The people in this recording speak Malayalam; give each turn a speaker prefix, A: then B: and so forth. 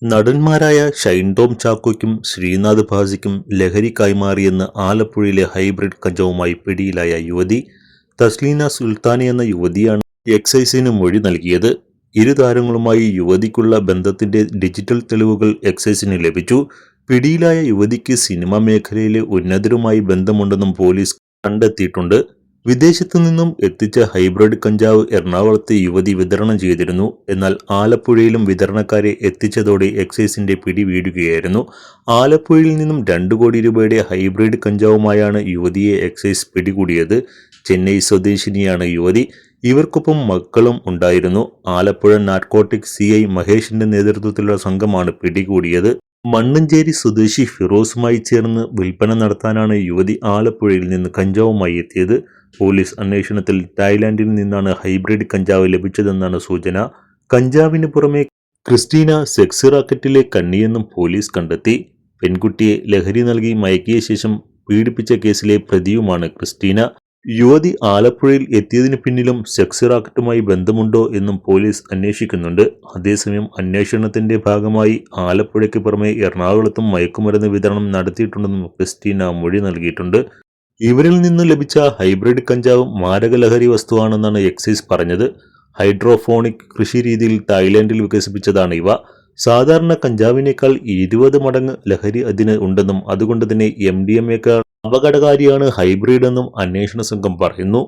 A: നടന്മാരായ ഷൈൻ ടോം ചാക്കോയ്ക്കും ശ്രീനാഥ് ഭാസിക്കും ലഹരി കൈമാറിയെന്ന് ആലപ്പുഴയിലെ ഹൈബ്രിഡ് കഞ്ചാവുമായി പിടിയിലായ യുവതി തസ്ലീന സുൽത്താനി എന്ന യുവതിയാണ് എക്സൈസിന് മൊഴി നൽകിയത്. ഇരു താരങ്ങളുമായി യുവതിക്കുള്ള ബന്ധത്തിന്റെ ഡിജിറ്റൽ തെളിവുകൾ എക്സൈസിന് ലഭിച്ചു. പിടിയിലായ യുവതിക്ക് സിനിമാ മേഖലയിലെ ഉന്നതരുമായി ബന്ധമുണ്ടെന്നും പോലീസ് കണ്ടെത്തിയിട്ടുണ്ട്. വിദേശത്തു നിന്നും എത്തിച്ച ഹൈബ്രിഡ് കഞ്ചാവ് എറണാകുളത്ത് യുവതി വിതരണം ചെയ്തിരുന്നു. എന്നാൽ ആലപ്പുഴയിലും വിതരണക്കാരെ എത്തിച്ചതോടെ എക്സൈസിന്റെ പിടി വീഴുകയായിരുന്നു. ആലപ്പുഴയിൽ നിന്നും 2 കോടി രൂപയുടെ ഹൈബ്രിഡ് കഞ്ചാവുമായാണ് യുവതിയെ എക്സൈസ് പിടികൂടിയത്. ചെന്നൈ സ്വദേശിനിയാണ് യുവതി. ഇവർക്കൊപ്പം മക്കളും ഉണ്ടായിരുന്നു. ആലപ്പുഴ നാർക്കോട്ടിക് CI മഹേഷിന്റെ നേതൃത്വത്തിലുള്ള സംഘമാണ് പിടികൂടിയത്. മണ്ണഞ്ചേരി സ്വദേശി ഫിറോസുമായി ചേർന്ന് വിൽപ്പന നടത്താനാണ് യുവതി ആലപ്പുഴയിൽ നിന്ന് കഞ്ചാവുമായി എത്തിയത്. പോലീസ് അന്വേഷണത്തിൽ തായ്ലാന്റിൽ നിന്നാണ് ഹൈബ്രിഡ് കഞ്ചാവ് ലഭിച്ചതെന്നാണ് സൂചന. കഞ്ചാവിന് പുറമെ ക്രിസ്റ്റീന സെക്സ് റാക്കറ്റിലെ കണ്ണിയെന്നും പോലീസ് കണ്ടെത്തി. പെൺകുട്ടിയെ ലഹരി നൽകി മയക്കിയ ശേഷം പീഡിപ്പിച്ച കേസിലെ പ്രതിയുമാണ് ക്രിസ്റ്റീന. യുവതി ആലപ്പുഴയിൽ എത്തിയതിനു പിന്നിലും സെക്സ് റാക്കറ്റുമായി ബന്ധമുണ്ടോ എന്നും പോലീസ് അന്വേഷിക്കുന്നുണ്ട്. അതേസമയം അന്വേഷണത്തിന്റെ ഭാഗമായി ആലപ്പുഴയ്ക്ക് പുറമെ എറണാകുളത്തും മയക്കുമരുന്ന് വിതരണം നടത്തിയിട്ടുണ്ടെന്നും ക്രിസ്റ്റീന മൊഴി നൽകിയിട്ടുണ്ട്. ഇവരിൽ നിന്ന് ലഭിച്ച ഹൈബ്രിഡ് കഞ്ചാവ് മാരക ലഹരി വസ്തുവാണെന്നാണ് എക്സൈസ് പറഞ്ഞത്. ഹൈഡ്രോഫോണിക് കൃഷി രീതിയിൽ തായ്ലാന്റിൽ വികസിപ്പിച്ചതാണ് ഇവ. സാധാരണ കഞ്ചാവിനേക്കാൾ 20 മടങ്ങ് ലഹരി അതിന് ഉണ്ടെന്നും അതുകൊണ്ട് തന്നെ MDMA അപകടകാരിയാണ് ഹൈബ്രിഡ് എന്നും അന്വേഷണ സംഘം പറയുന്നു.